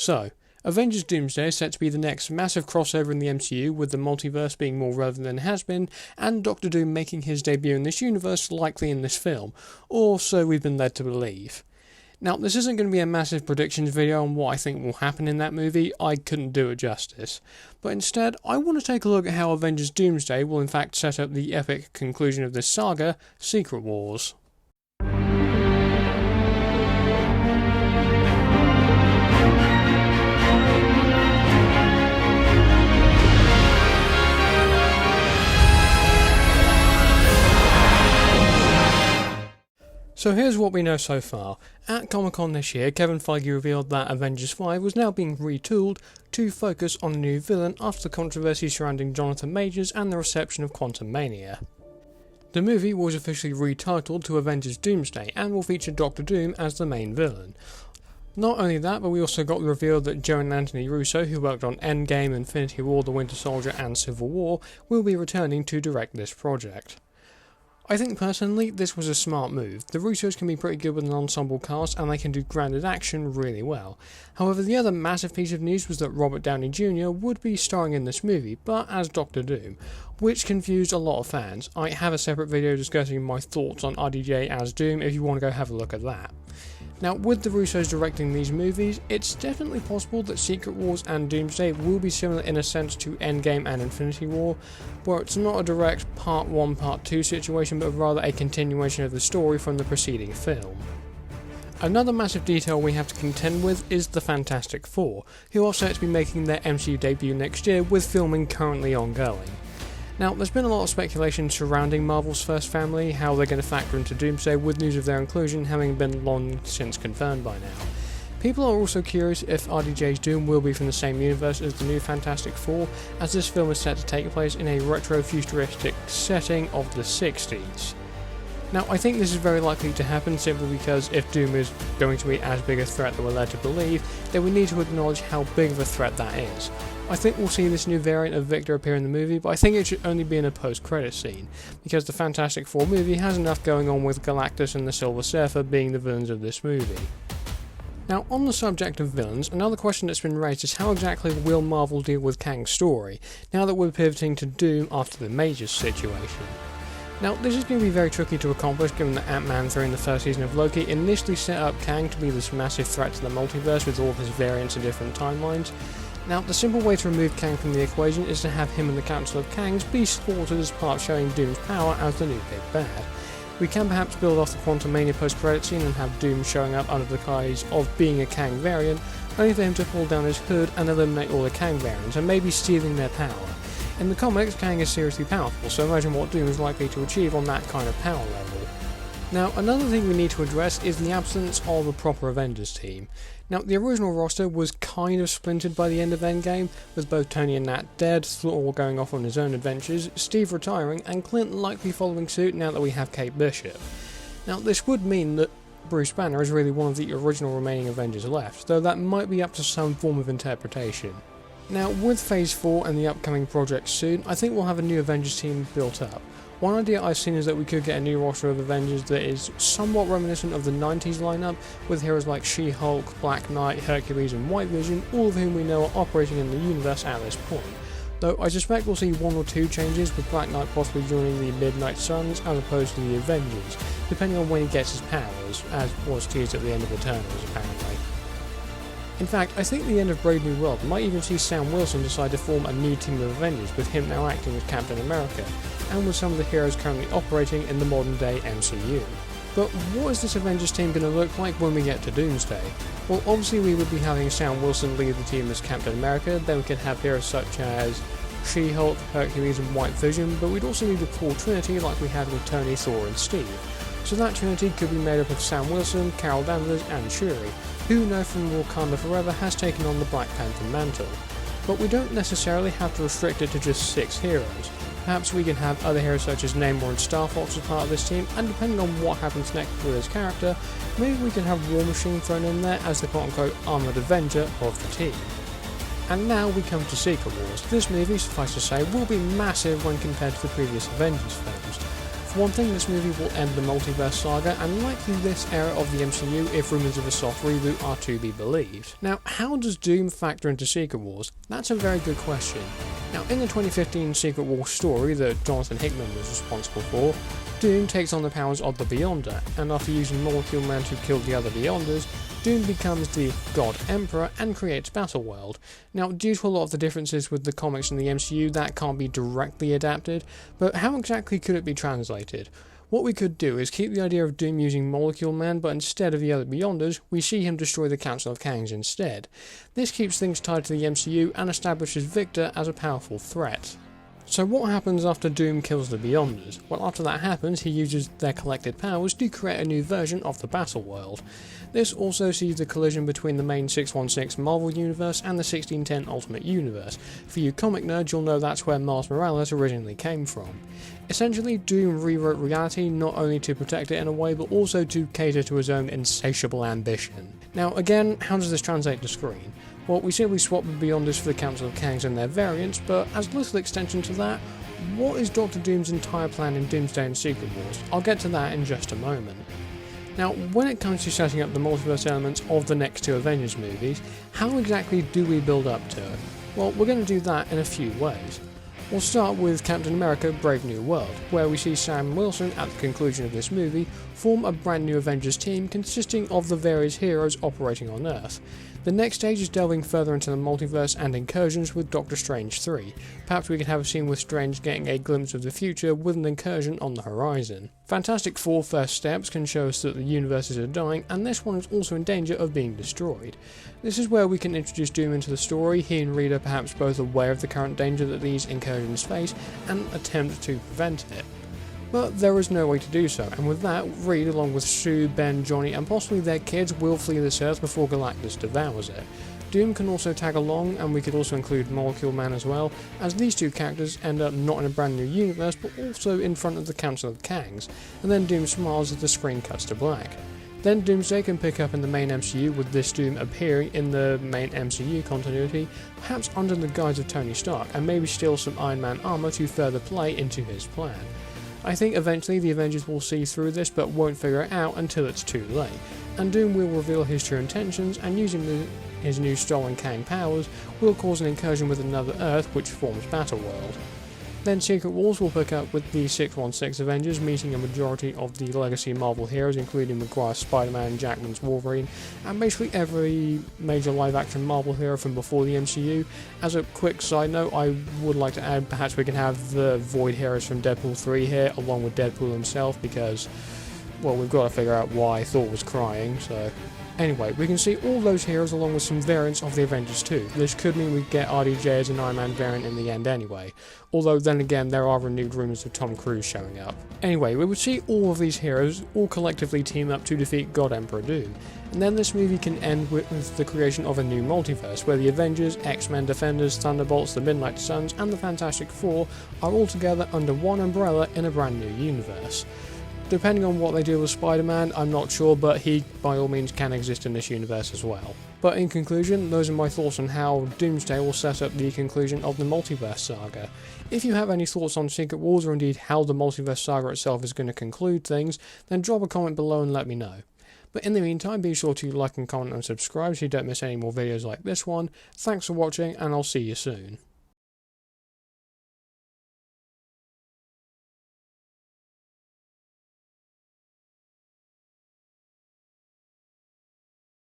So, Avengers Doomsday is set to be the next massive crossover in the MCU, with the multiverse being more relevant than it has been, and Doctor Doom making his debut in this universe likely in this film, or so we've been led to believe. Now, this isn't going to be a massive predictions video on what I think will happen in that movie, I couldn't do it justice. But instead, I want to take a look at how Avengers Doomsday will in fact set up the epic conclusion of this saga, Secret Wars. So here's what we know so far. At Comic-Con this year, Kevin Feige revealed that Avengers 5 was now being retooled to focus on a new villain after the controversy surrounding Jonathan Majors and the reception of Quantumania. The movie was officially retitled to Avengers Doomsday and will feature Doctor Doom as the main villain. Not only that, but we also got the reveal that Joe and Anthony Russo, who worked on Endgame, Infinity War, The Winter Soldier and Civil War, will be returning to direct this project. I think personally this was a smart move. The Russos can be pretty good with an ensemble cast and they can do grounded action really well. However, the other massive piece of news was that Robert Downey Jr. would be starring in this movie, but as Doctor Doom, which confused a lot of fans. I have a separate video discussing my thoughts on RDJ as Doom if you want to go have a look at that. Now, with the Russos directing these movies, it's definitely possible that Secret Wars and Doomsday will be similar in a sense to Endgame and Infinity War, where it's not a direct Part 1, Part 2 situation, but rather a continuation of the story from the preceding film. Another massive detail we have to contend with is the Fantastic Four, who are set to be making their MCU debut next year, with filming currently ongoing. Now, there's been a lot of speculation surrounding Marvel's first family, how they're going to factor into Doomsday, with news of their inclusion having been long since confirmed by now. People are also curious if RDJ's Doom will be from the same universe as the new Fantastic Four, as this film is set to take place in a retro-futuristic setting of the 60s. Now, I think this is very likely to happen simply because if Doom is going to be as big a threat that we're led to believe, then we need to acknowledge how big of a threat that is. I think we'll see this new variant of Victor appear in the movie, but I think it should only be in a post-credits scene, because the Fantastic Four movie has enough going on with Galactus and the Silver Surfer being the villains of this movie. Now, on the subject of villains, another question that's been raised is how exactly will Marvel deal with Kang's story, now that we're pivoting to Doom after the Majors situation. Now, this is going to be very tricky to accomplish given that Ant-Man during the first season of Loki initially set up Kang to be this massive threat to the multiverse with all of his variants and different timelines. Now, the simple way to remove Kang from the equation is to have him and the Council of Kangs be slaughtered as part of showing Doom's power as the new big bad. We can perhaps build off the Quantumania post-credit scene and have Doom showing up under the guise of being a Kang variant, only for him to pull down his hood and eliminate all the Kang variants, and maybe stealing their power. In the comics, Kang is seriously powerful, so imagine what Doom is likely to achieve on that kind of power level. Now, another thing we need to address is the absence of a proper Avengers team. Now, the original roster was kind of splintered by the end of Endgame, with both Tony and Nat dead, Thor going off on his own adventures, Steve retiring, and Clint likely following suit now that we have Kate Bishop. Now, this would mean that Bruce Banner is really one of the original remaining Avengers left, though that might be up to some form of interpretation. Now, with Phase 4 and the upcoming projects soon, I think we'll have a new Avengers team built up. One idea I've seen is that we could get a new roster of Avengers that is somewhat reminiscent of the 90s lineup, with heroes like She-Hulk, Black Knight, Hercules and White Vision, all of whom we know are operating in the universe at this point. Though I suspect we'll see one or two changes, with Black Knight possibly joining the Midnight Suns as opposed to the Avengers, depending on when he gets his powers, as was teased at the end of Eternals apparently. In fact, I think the end of Brave New World might even see Sam Wilson decide to form a new team of Avengers, with him now acting as Captain America, and with some of the heroes currently operating in the modern day MCU. But what is this Avengers team going to look like when we get to Doomsday? Well, obviously we would be having Sam Wilson lead the team as Captain America, then we could have heroes such as She-Hulk, Hercules and White Vision, but we'd also need a core trinity like we had with Tony, Thor and Steve. So that trinity could be made up of Sam Wilson, Carol Danvers and Shuri, who now from Wakanda Forever has taken on the Black Panther mantle. But we don't necessarily have to restrict it to just 6 heroes. Perhaps we can have other heroes such as Namor and Star Fox as part of this team, and depending on what happens next with his character, maybe we can have War Machine thrown in there as the quote-unquote armoured Avenger of the team. And now we come to Secret Wars. This movie, suffice to say, will be massive when compared to the previous Avengers films. For one thing, this movie will end the Multiverse saga, and likely this era of the MCU if rumours of a soft reboot are to be believed. Now, how does Doom factor into Secret Wars? That's a very good question. Now, in the 2015 Secret Wars story that Jonathan Hickman was responsible for, Doom takes on the powers of the Beyonder, and after using Molecule Man to kill the other Beyonders, Doom becomes the God Emperor and creates Battleworld. Now, due to a lot of the differences with the comics and the MCU, that can't be directly adapted, but how exactly could it be translated? What we could do is keep the idea of Doom using Molecule Man, but instead of the other Beyonders, we see him destroy the Council of Kangs instead. This keeps things tied to the MCU and establishes Victor as a powerful threat. So what happens after Doom kills the Beyonders? Well, after that happens, he uses their collected powers to create a new version of the Battleworld. This also sees the collision between the main 616 Marvel Universe and the 1610 Ultimate Universe. For you comic nerds, you'll know that's where Miles Morales originally came from. Essentially, Doom rewrote reality not only to protect it in a way, but also to cater to his own insatiable ambition. Now again, how does this translate to screen? Well, we simply swap the Beyonders for the Council of Kangs and their variants, but as little extension to that, what is Dr. Doom's entire plan in Doomsday and Secret Wars? I'll get to that in just a moment. Now, when it comes to setting up the multiverse elements of the next two Avengers movies, how exactly do we build up to it? Well, we're going to do that in a few ways. We'll start with Captain America Brave New World, where we see Sam Wilson at the conclusion of this movie form a brand new Avengers team consisting of the various heroes operating on Earth. The next stage is delving further into the multiverse and incursions with Doctor Strange 3. Perhaps we could have a scene with Strange getting a glimpse of the future with an incursion on the horizon. Fantastic Four First Steps can show us that the universes are dying, and this one is also in danger of being destroyed. This is where we can introduce Doom into the story, he and Reed are perhaps both aware of the current danger that these incursions face, and attempt to prevent it. But there is no way to do so, and with that, Reed, along with Sue, Ben, Johnny, and possibly their kids, will flee this Earth before Galactus devours it. Doom can also tag along, and we could also include Molecule Man as well, as these two characters end up not in a brand new universe, but also in front of the Council of Kangs, and then Doom smiles as the screen cuts to black. Then Doomsday can pick up in the main MCU with this Doom appearing in the main MCU continuity, perhaps under the guise of Tony Stark, and maybe steal some Iron Man armor to further play into his plan. I think eventually the Avengers will see through this but won't figure it out until it's too late, and Doom will reveal his true intentions and using his new stolen Kang powers will cause an incursion with another Earth which forms Battleworld. Then Secret Wars will pick up with the 616 Avengers meeting a majority of the legacy Marvel heroes including Maguire's Spider-Man and Jackman's Wolverine, and basically every major live-action Marvel hero from before the MCU. As a quick side note, I would like to add perhaps we can have the Void heroes from Deadpool 3 here along with Deadpool himself because, well, we've got to figure out why Thor was crying, so... Anyway, we can see all those heroes along with some variants of the Avengers too. This could mean we get RDJ as an Iron Man variant in the end anyway. Although then again there are renewed rumours of Tom Cruise showing up. Anyway, we would see all of these heroes all collectively team up to defeat God Emperor Doom. And then this movie can end with the creation of a new multiverse where the Avengers, X-Men, Defenders, Thunderbolts, the Midnight Suns and the Fantastic Four are all together under one umbrella in a brand new universe. Depending on what they do with Spider-Man, I'm not sure, but he, by all means, can exist in this universe as well. But in conclusion, those are my thoughts on how Doomsday will set up the conclusion of the Multiverse saga. If you have any thoughts on Secret Wars, or indeed how the Multiverse saga itself is going to conclude things, then drop a comment below and let me know. But in the meantime, be sure to like and comment and subscribe so you don't miss any more videos like this one. Thanks for watching, and I'll see you soon.